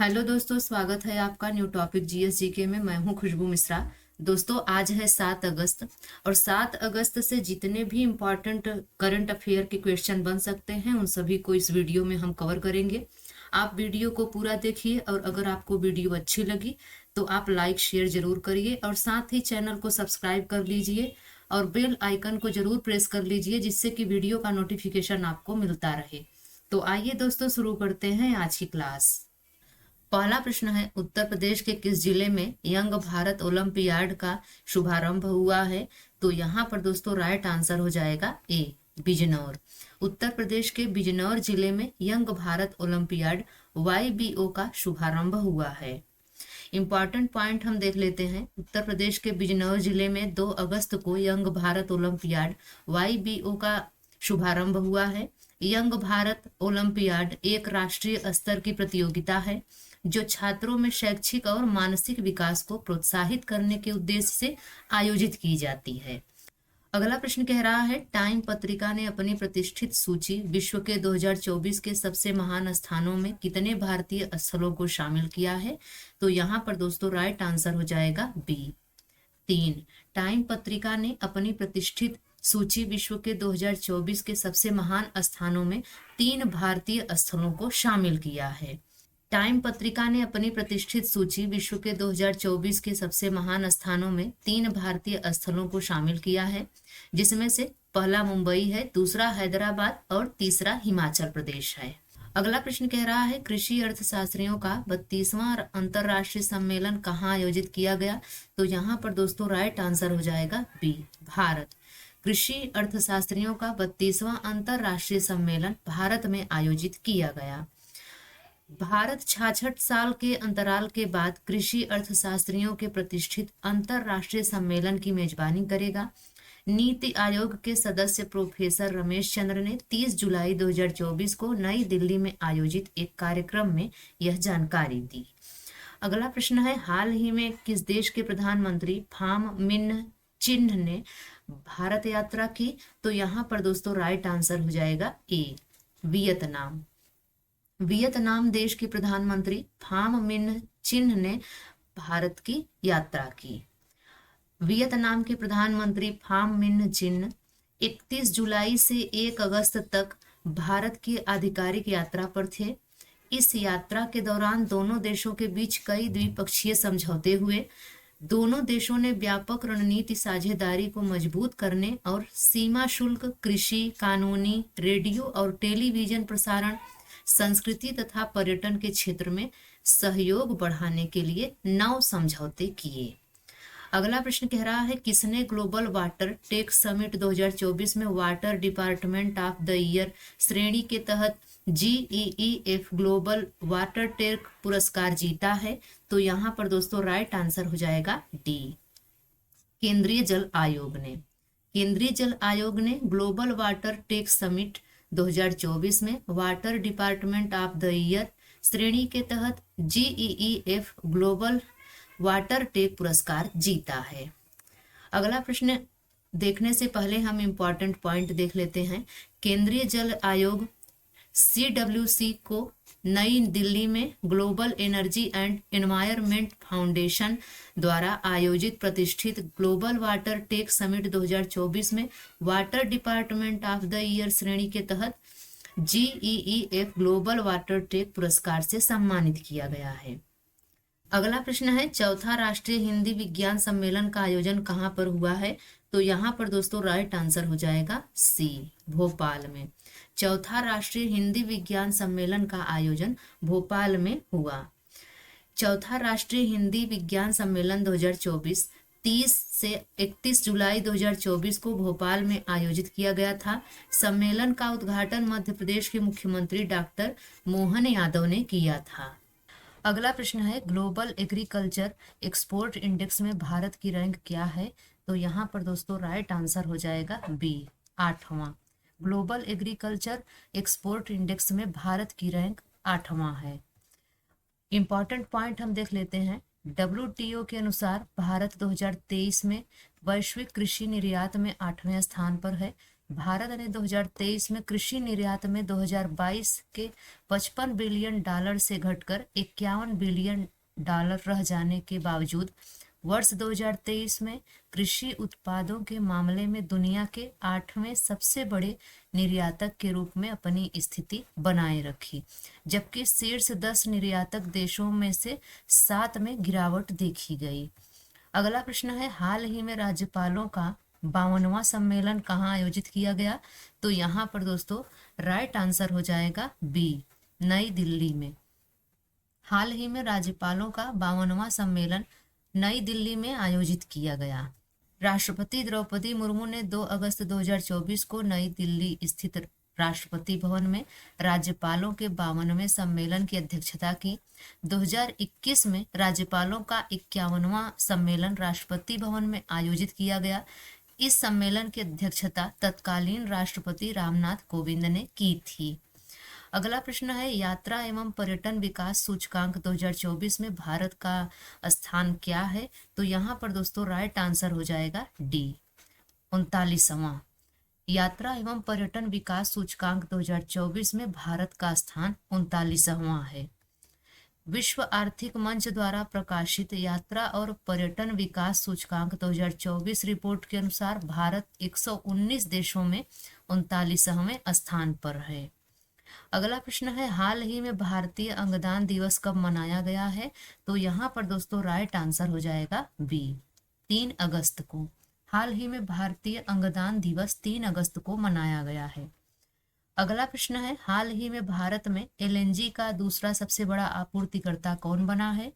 Hello दोस्तों, स्वागत है आपका न्यू टॉपिक जीएस जीके में। मैं हूं खुशबू मिश्रा। दोस्तों, आज है 7 अगस्त और 7 अगस्त से जितने भी इम्पोर्टेंट करंट अफेयर के क्वेश्चन बन सकते हैं उन सभी को इस वीडियो में हम कवर करेंगे। आप वीडियो को पूरा देखिए और अगर आपको वीडियो अच्छी लगी तो आप लाइक शेयर जरूर करिए और साथ ही चैनल को सब्सक्राइब कर लीजिए और बेल आइकन को जरूर प्रेस कर लीजिए जिससे कि वीडियो का नोटिफिकेशन आपको मिलता रहे। तो आइए दोस्तों, शुरू करते हैं आज की क्लास। पहला प्रश्न है, उत्तर प्रदेश के किस जिले में यंग भारत ओलंपियाड का शुभारंभ हुआ है? तो यहाँ पर दोस्तों राइट आंसर हो जाएगा ए, बिजनौर। उत्तर प्रदेश के बिजनौर जिले में यंग भारत ओलंपियाड YBO का शुभारंभ हुआ है। इम्पॉर्टेंट पॉइंट हम देख लेते हैं। उत्तर प्रदेश के बिजनौर जिले में 2 अगस्त को यंग भारत ओलंपियाड YBO का शुभारंभ हुआ है। यंग भारत ओलंपियाड एक राष्ट्रीय स्तर की प्रतियोगिता है जो छात्रों में शैक्षिक और मानसिक विकास को प्रोत्साहित करने के उद्देश्य से आयोजित की जाती है। अगला प्रश्न कह रहा है, टाइम पत्रिका ने अपनी प्रतिष्ठित सूची विश्व के 2024 के सबसे महान स्थानों में कितने भारतीय स्थलों को शामिल किया है? तो यहाँ पर दोस्तों राइट आंसर हो जाएगा बी, 3। टाइम पत्रिका ने अपनी प्रतिष्ठित सूची विश्व के 2024 के सबसे महान स्थानों में 3 भारतीय स्थलों को शामिल किया है। टाइम पत्रिका ने अपनी प्रतिष्ठित सूची विश्व के 2024 के सबसे महान स्थानों में 3 भारतीय स्थलों को शामिल किया है, जिसमें से पहला मुंबई है, दूसरा हैदराबाद और तीसरा हिमाचल प्रदेश है। अगला प्रश्न कह रहा है, कृषि अर्थशास्त्रियों का 32वां अंतरराष्ट्रीय सम्मेलन कहाँ आयोजित किया गया? तो यहाँ पर दोस्तों राइट आंसर हो जाएगा बी, भारत। कृषि अर्थशास्त्रियों का 32वां अंतरराष्ट्रीय सम्मेलन भारत में आयोजित किया गया। भारत 66 साल के अंतराल के बाद कृषि अर्थशास्त्रियों के प्रतिष्ठित अंतरराष्ट्रीय सम्मेलन की मेजबानी करेगा। नीति आयोग के सदस्य प्रोफेसर रमेश चंद्र ने 30 जुलाई 2024 को नई दिल्ली में आयोजित एक कार्यक्रम में यह जानकारी दी। अगला प्रश्न है, हाल ही में किस देश के प्रधानमंत्री फाम मिन चिन्ह ने भारत यात्रा की? तो यहाँ पर दोस्तों राइट आंसर हो जाएगा ए, वियतनाम। वियतनाम देश के प्रधानमंत्री फाम मिन चिन्ह ने भारत की यात्रा की। वियतनाम के प्रधानमंत्री फाम मिन चिन्ह 31 जुलाई से 1 अगस्त तक भारत की आधिकारिक यात्रा पर थे। इस यात्रा के दौरान दोनों देशों के बीच कई द्विपक्षीय समझौते हुए। दोनों देशों ने व्यापक रणनीति साझेदारी को मजबूत करने और सीमा शुल्क, कृषि, कानूनी, रेडियो और टेलीविजन प्रसारण, संस्कृति तथा पर्यटन के क्षेत्र में सहयोग बढ़ाने के लिए 9 समझौते किए। अगला प्रश्न कह रहा है, किसने ग्लोबल वाटर टेक समिट 2024 में water department of the year श्रेणी के तहत GEEF ग्लोबल वाटर टेक पुरस्कार जीता है? तो यहाँ पर दोस्तों राइट आंसर हो जाएगा डी, केंद्रीय जल आयोग ने। केंद्रीय जल आयोग ने ग्लोबल वाटर टेक समिट 2024 में water department of the year श्रेणी के तहत GEEF ग्लोबल वाटर टेक पुरस्कार जीता है। अगला प्रश्न देखने से पहले हम इम्पॉर्टेंट पॉइंट देख लेते हैं। केंद्रीय जल आयोग CWC को नई दिल्ली में global energy and environment foundation द्वारा आयोजित प्रतिष्ठित ग्लोबल वाटर टेक समिट 2024 में water department of the year श्रेणी के तहत GEEF ग्लोबल वाटर टेक पुरस्कार से सम्मानित किया गया है। अगला प्रश्न है, चौथा राष्ट्रीय हिंदी विज्ञान सम्मेलन का आयोजन कहाँ पर हुआ है? तो यहाँ पर दोस्तों राइट आंसर हो जाएगा सी, भोपाल में। चौथा राष्ट्रीय हिंदी विज्ञान सम्मेलन का आयोजन भोपाल में हुआ। चौथा राष्ट्रीय हिंदी विज्ञान सम्मेलन 2024 30 से 31 जुलाई 2024 को भोपाल में आयोजित किया गया था। सम्मेलन का उद्घाटन मध्य प्रदेश के मुख्यमंत्री डॉक्टर मोहन यादव ने किया था। अगला प्रश्न है, ग्लोबल एग्रीकल्चर एक्सपोर्ट इंडेक्स में भारत की रैंक क्या है? तो यहाँ पर दोस्तों राइट आंसर हो जाएगा बी, 8वां। ग्लोबल एग्रीकल्चर एक्सपोर्ट इंडेक्स में भारत की रैंक 8वां है। इंपॉर्टेंट पॉइंट हम देख लेते हैं। WTO के अनुसार भारत 2023 में वैश्विक कृषि निर्यात में 8वें स्थान पर है। भारत ने 2023 में कृषि निर्यात में 2022 के 55 बिलियन डॉलर से घटकर 51 बिलियन डॉलर रह जाने के बावजूद वर्ष 2023 में कृषि उत्पादों के मामले में दुनिया के 8वें सबसे बड़े निर्यातक के रूप में अपनी स्थिति बनाए रखी, जबकि शीर्ष 10 निर्यातक देशों में से 7 में गिरावट देखी गई। अगला प्रश्न है, हाल ही में राज्यपालों का 52वां सम्मेलन कहाँ आयोजित किया गया? तो यहाँ पर दोस्तों राइट आंसर हो जाएगा बी, नई दिल्ली में। हाल ही में राज्यपालों का 52वां सम्मेलन नई दिल्ली में आयोजित किया गया। राष्ट्रपति द्रौपदी मुर्मू ने 2 अगस्त 2024 को नई दिल्ली स्थित राष्ट्रपति भवन में राज्यपालों के 52वें सम्मेलन की अध्यक्षता की। 2021 में राज्यपालों का 51वां सम्मेलन राष्ट्रपति भवन में आयोजित किया गया। इस सम्मेलन की अध्यक्षता तत्कालीन राष्ट्रपति रामनाथ कोविंद ने की थी। अगला प्रश्न है, यात्रा एवं पर्यटन विकास सूचकांक 2024 में भारत का स्थान क्या है? तो यहाँ पर दोस्तों राइट आंसर हो जाएगा डी, 39वां। यात्रा एवं पर्यटन विकास सूचकांक 2024 में भारत का स्थान 39वां है। विश्व आर्थिक मंच द्वारा प्रकाशित यात्रा और पर्यटन विकास सूचकांक 2024 रिपोर्ट के अनुसार भारत 119 देशों में 39वें स्थान पर है। अगला प्रश्न है, हाल ही में भारतीय अंगदान दिवस कब मनाया गया है? तो यहाँ पर दोस्तों राइट आंसर हो जाएगा बी, 3 अगस्त को। हाल ही में भारतीय अंगदान दिवस 3 अगस्त को मनाया गया है। अगला प्रश्न है, हाल ही में भारत में एलएनजी का दूसरा सबसे बड़ा आपूर्तिकर्ता कौन बना है?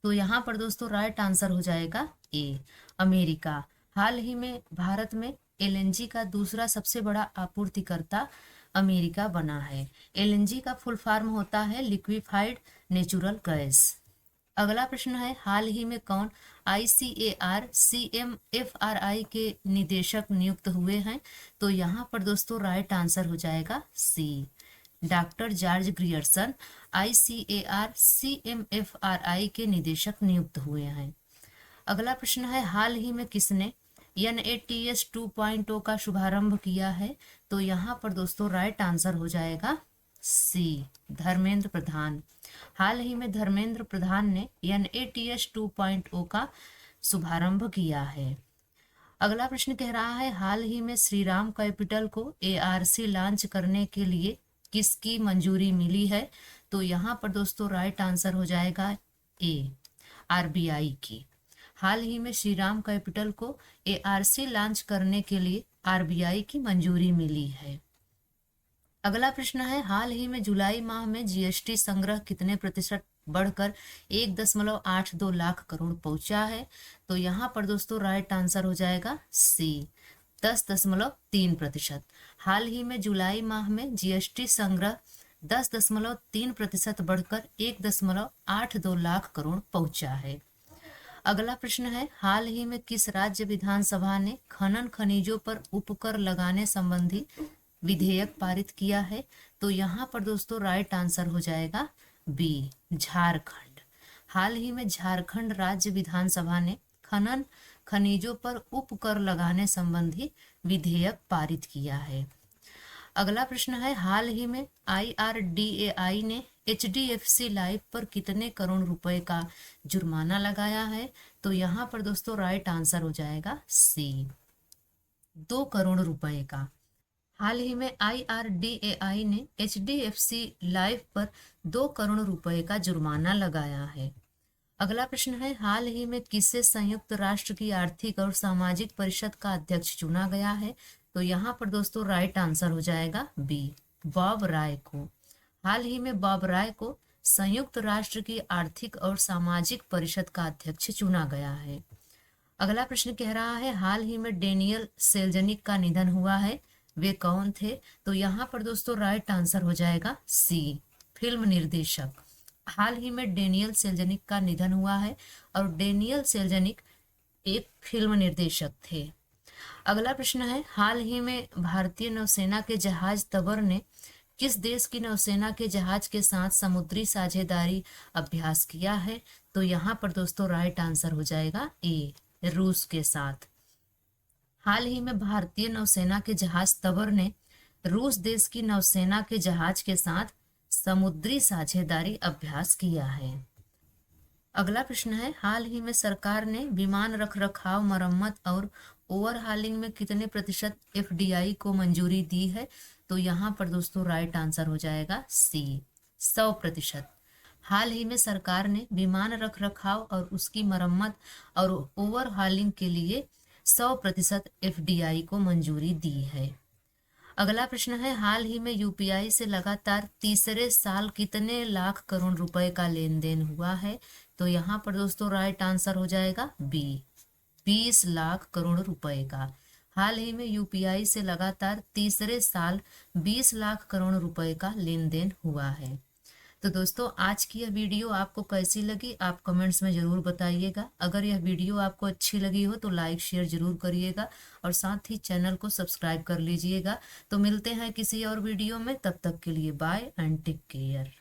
तो यहाँ पर दोस्तों राइट आंसर हो जाएगा ए, अमेरिका। हाल ही में भारत में एलएनजी का दूसरा सबसे बड़ा आपूर्तिकर्ता अमेरिका बना है। एलएनजी का फुल फॉर्म होता है लिक्विफाइड नेचुरल गैस। अगला प्रश्न है, हाल ही में कौन ICAR CMFRI के निदेशक नियुक्त हुए हैं? तो यहाँ पर दोस्तों राइट आंसर हो जाएगा C, doctor George Grierson ICAR CMFRI के निदेशक नियुक्त हुए हैं। अगला प्रश्न है, हाल ही में किसने NATS 2.0 का शुभारंभ किया है? तो यहाँ पर दोस्तों राइट आंसर हो जाएगा सी, धर्मेंद्र प्रधान। हाल ही में धर्मेंद्र प्रधान ने NATS 2.0 का शुभारंभ किया है। अगला प्रश्न कह रहा है, हाल ही में श्रीराम कैपिटल को ARC लॉन्च करने के लिए किसकी मंजूरी मिली है? तो यहाँ पर दोस्तों राइट आंसर हो जाएगा ए, RBI की। हाल ही में श्रीराम कैपिटल को ARC लॉन्च करने के लिए RBI की मंजूरी मिली है। अगला प्रश्न है, हाल ही में जुलाई माह में GST संग्रह कितने प्रतिशत बढ़कर 1.82 लाख करोड़ पहुंचा है? तो यहाँ पर दोस्तों राइट आंसर हो जाएगा सी, 10.3%। हाल ही में जुलाई माह में GST संग्रह 10.3% बढ़कर 1.82 लाख करोड़ पहुंचा है। अगला प्रश्न है, हाल ही में किस राज्य विधानसभा ने खनन खनिजों पर उपकर लगाने संबंधी विधेयक पारित किया है? तो यहाँ पर दोस्तों राइट आंसर हो जाएगा बी, झारखंड। हाल ही में झारखंड राज्य विधानसभा ने खनन खनिजों पर उपकर लगाने संबंधी विधेयक पारित किया है। अगला प्रश्न है, हाल ही में IRDAI ने HDFC लाइफ पर कितने करोड़ रुपए का जुर्माना लगाया है? तो यहाँ पर दोस्तों राइट आंसर हो जाएगा सी, 2 करोड़ रुपए का। हाल ही में IRDAI ने HDFC लाइफ पर 2 करोड़ रुपए का जुर्माना लगाया है। अगला प्रश्न है, हाल ही में किसे संयुक्त राष्ट्र की आर्थिक और सामाजिक परिषद का अध्यक्ष चुना गया है? तो यहाँ पर दोस्तों राइट आंसर हो जाएगा बी, बॉब राय को। हाल ही में बॉब राय को संयुक्त राष्ट्र की आर्थिक और सामाजिक परिषद का अध्यक्ष चुना गया है। अगला प्रश्न कह रहा है, हाल ही में डेनियल सेल्जनिक का निधन हुआ है, वे कौन थे? तो यहाँ पर दोस्तों राइट आंसर हो जाएगा सी, फिल्म निर्देशक। हाल ही में डेनियल सेल्जनिक का निधन हुआ है और डेनियल सेल्जनिक एक फिल्म निर्देशक थे। अगला प्रश्न है, हाल ही में भारतीय नौसेना के जहाज तबर ने किस देश की नौसेना के जहाज के साथ समुद्री साझेदारी अभ्यास किया है? तो यहाँ पर दोस्तों राइट आंसर हो जाएगा ए, रूस के साथ। हाल ही में भारतीय नौसेना के जहाज तबर ने रूस देश की नौसेना के जहाज के साथ समुद्री साझेदारी अभ्यास किया है। अगला प्रश्न है, हाल ही में सरकार ने विमान रखरखाव, मरम्मत और ओवरहालिंग में कितने प्रतिशत एफडीआई को मंजूरी दी है? तो यहाँ पर दोस्तों राइट आंसर हो जाएगा सी, 100%। हाल ही में सरकार ने विमान रखरखाव और उसकी मरम्मत और ओवरहालिंग के लिए 100% एफडीआई को मंजूरी दी है। अगला प्रश्न है, हाल ही में यूपीआई से लगातार तीसरे साल कितने लाख करोड़ रुपए का लेन देन हुआ है? तो यहाँ पर दोस्तों राइट आंसर हो जाएगा बी, 20 लाख करोड़ रुपए का। हाल ही में यूपीआई से लगातार तीसरे साल 20 लाख करोड़ रुपए का लेन देन हुआ है। तो दोस्तों आज की यह वीडियो आपको कैसी लगी आप कमेंट्स में जरूर बताइएगा। अगर यह वीडियो आपको अच्छी लगी हो तो लाइक शेयर जरूर करिएगा और साथ ही चैनल को सब्सक्राइब कर लीजिएगा। तो मिलते हैं किसी और वीडियो में, तब तक के लिए बाय एंड टेक केयर।